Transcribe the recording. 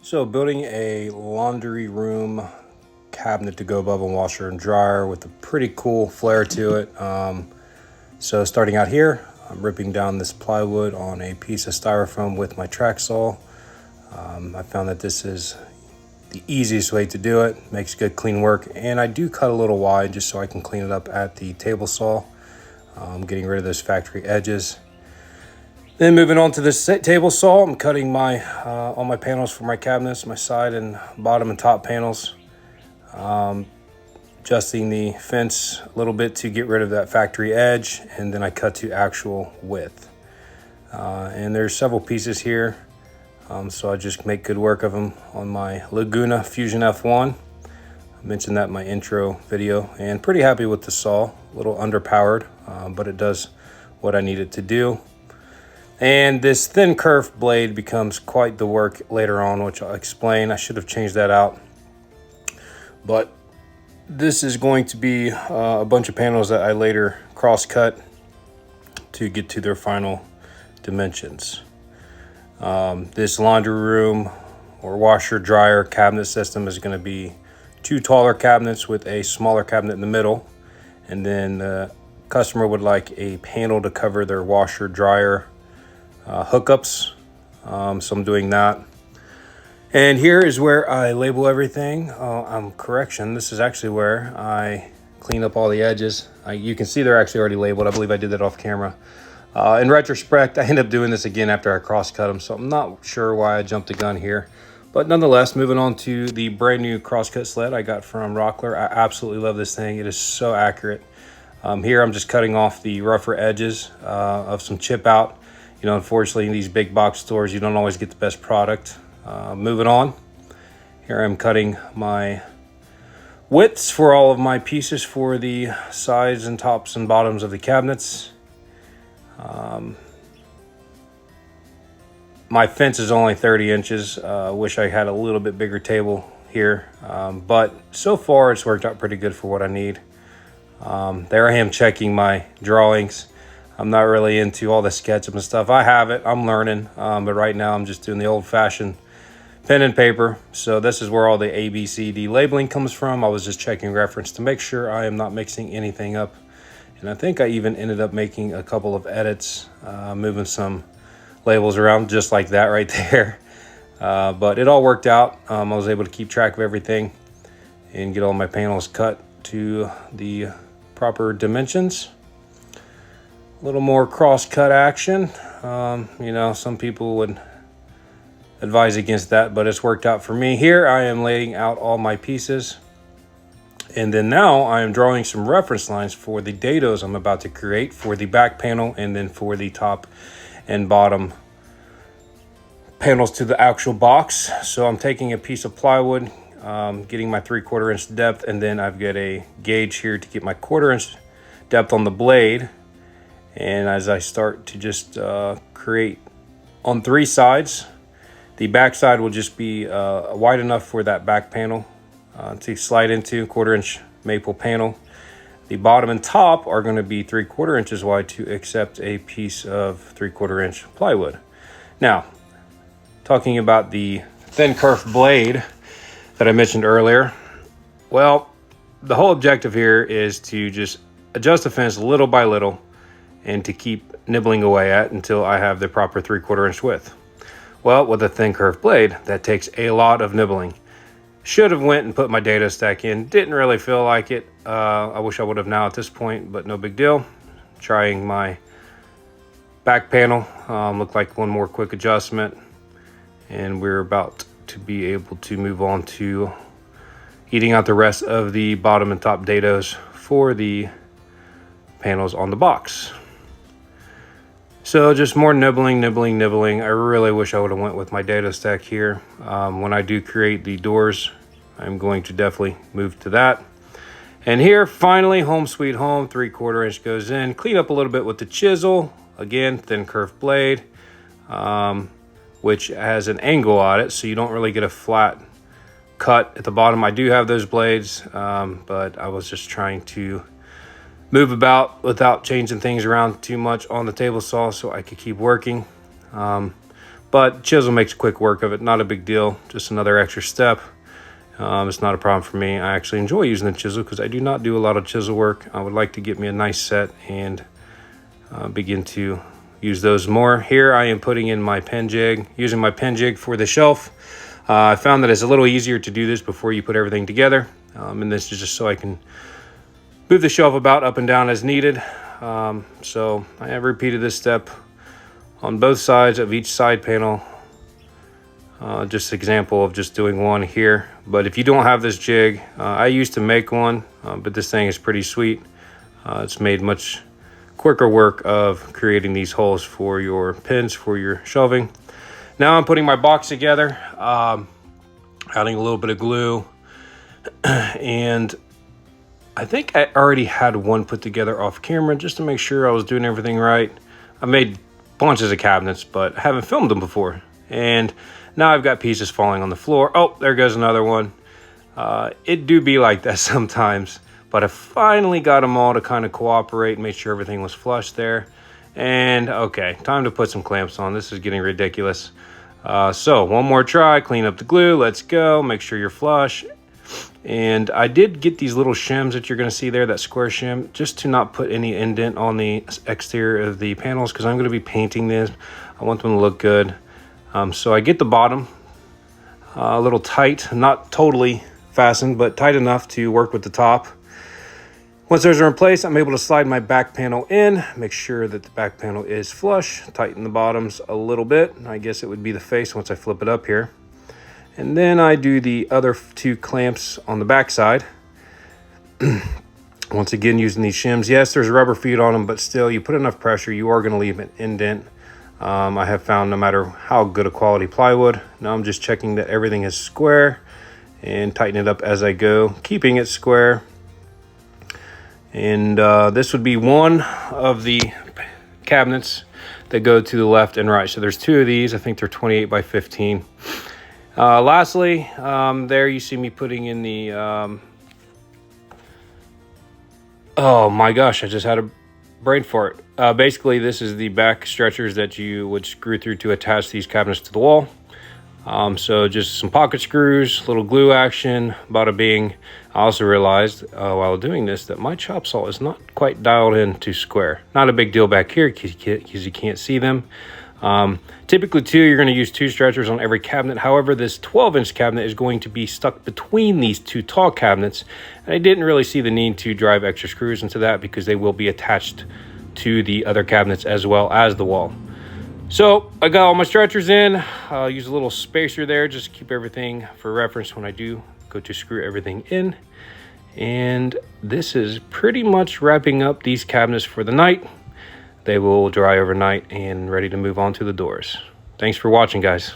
So building a laundry room cabinet to go above a washer and dryer with a pretty cool flair to it. So starting out here, I'm ripping down this plywood on a piece of styrofoam with my track saw. I found that this is the easiest way to do it, makes good clean work, and I do cut a little wide just so I can clean it up at the table saw. Getting rid of those factory edges. Then moving on to this table saw, I'm cutting my all my panels for my cabinets, my side and bottom and top panels. Adjusting the fence a little bit to get rid of that factory edge, and then I cut to actual width. And there's several pieces here, so I just make good work of them on my Laguna Fusion F1. I mentioned that in my intro video, and pretty happy with the saw. A little underpowered, but it does what I need it to do. And this thin curved blade becomes quite the work later on, which I'll explain. I should have changed that out. But this is going to be a bunch of panels that I later cross-cut to get to their final dimensions. This laundry room or washer dryer cabinet system is going to be 2 taller cabinets with a smaller cabinet in the middle. And then the customer would like a panel to cover their washer dryer hookups, so I'm doing that. And here is where I label everything. Correction, this is actually where I clean up all the edges. You can see they're actually already labeled. I believe I did that off camera. In retrospect, I ended up doing this again after I cross-cut them, so I'm not sure why I jumped the gun here. But nonetheless, moving on to the brand new cross-cut sled I got from Rockler. I absolutely love this thing. It is so accurate. Here I'm just cutting off the rougher edges of some chip out. You know, unfortunately, in these big box stores, you don't always get the best product. Moving on, here I'm cutting my widths for all of my pieces for the sides and tops and bottoms of the cabinets. My fence is only 30 inches. Wish I had a little bit bigger table here, but so far it's worked out pretty good for what I need. There I am checking my drawings. I'm not really into all the SketchUp and stuff. I have it, I'm learning, but right now I'm just doing the old-fashioned pen and paper. So this is where all the A, B, C, D labeling comes from. I was just checking reference to make sure I am not mixing anything up. And I think I even ended up making a couple of edits, moving some labels around just like that right there. But it all worked out. I was able to keep track of everything and get all my panels cut to the proper dimensions. A little more cross-cut action. You know, some people would advise against that, but it's worked out for me. Here I am laying out all my pieces. And then now I am drawing some reference lines for the dados I'm about to create for the back panel and then for the top and bottom panels to the actual box. So I'm taking a piece of plywood, getting my 3/4 inch depth, and then I've got a gauge here to get my 1/4 inch depth on the blade. And as I start to just create on 3 sides, the back side will just be wide enough for that back panel to slide into, 1/4 inch maple panel. The bottom and top are going to be 3/4 inches wide to accept a piece of 3/4 inch plywood. Now, talking about the thin curved blade that I mentioned earlier, well, the whole objective here is to just adjust the fence little by little and to keep nibbling away at until I have the proper 3/4 inch width. Well, with a thin curved blade, that takes a lot of nibbling. Should have went and put my dado stack in. Didn't really feel like it. I wish I would have now at this point, but no big deal. Trying my back panel. Looked like one more quick adjustment. And we're about to be able to move on to eating out the rest of the bottom and top dados for the panels on the box. So just more nibbling. I really wish I would have went with my dado stack here. When I do create the doors, I'm going to definitely move to that. And here, finally, home sweet home, 3/4 inch goes in. Clean up a little bit with the chisel. Again, thin curved blade, which has an angle on it, so you don't really get a flat cut at the bottom. I do have those blades, but I was just trying to move about without changing things around too much on the table saw so I could keep working. but chisel makes quick work of it. Not a big deal, just another extra step. It's not a problem for me. I actually enjoy using the chisel because I do not do a lot of chisel work. I would like to get me a nice set and begin to use those more. Here I am putting in my pen jig, using my pen jig for the shelf. I found that it's a little easier to do this before you put everything together. And this is just so I can move the shelf about up and down as needed. So I have repeated this step on both sides of each side panel. Just example of just doing one here. But if you don't have this jig, I used to make one, but this thing is pretty sweet. It's made much quicker work of creating these holes for your pins for your shelving. Now I'm putting my box together, adding a little bit of glue, and I think I already had one put together off camera just to make sure I was doing everything right. I made bunches of cabinets, but I haven't filmed them before. And now I've got pieces falling on the floor. Oh, there goes another one. It do be like that sometimes, but I finally got them all to kind of cooperate and make sure everything was flush there. And okay, time to put some clamps on. This is getting ridiculous. So one more try, clean up the glue, let's go, make sure you're flush. And I did get these little shims that you're going to see there, that square shim, just to not put any indent on the exterior of the panels because I'm going to be painting this. I want them to look good. So I get the bottom a little tight, not totally fastened, but tight enough to work with the top. Once those are in place, I'm able to slide my back panel in, make sure that the back panel is flush, tighten the bottoms a little bit. I guess it would be the face once I flip it up here. And then I do the other two clamps on the back side. Once again, using these shims. Yes, there's rubber feet on them, but still, you put enough pressure, you are going to leave an indent. I have found no matter how good a quality plywood. Now I'm just checking that everything is square and tighten it up as I go, keeping it square. And this would be one of the cabinets that go to the left and right. So there's two of these. I think they're 28 by 15. Lastly, there you see me putting in the, oh my gosh, I just had a brain fart. Basically, this is the back stretchers that you would screw through to attach these cabinets to the wall. So just some pocket screws, little glue action, bada bing. I also realized while doing this that my chop saw is not quite dialed in to square. Not a big deal back here because you can't see them. Typically you're going to use two stretchers on every cabinet. However, this 12-inch cabinet is going to be stuck between these two tall cabinets. And I didn't really see the need to drive extra screws into that because they will be attached to the other cabinets as well as the wall. So I got all my stretchers in. I'll use a little spacer there just to keep everything for reference when I do go to screw everything in. And this is pretty much wrapping up these cabinets for the night. They will dry overnight and ready to move on to the doors. Thanks for watching, guys.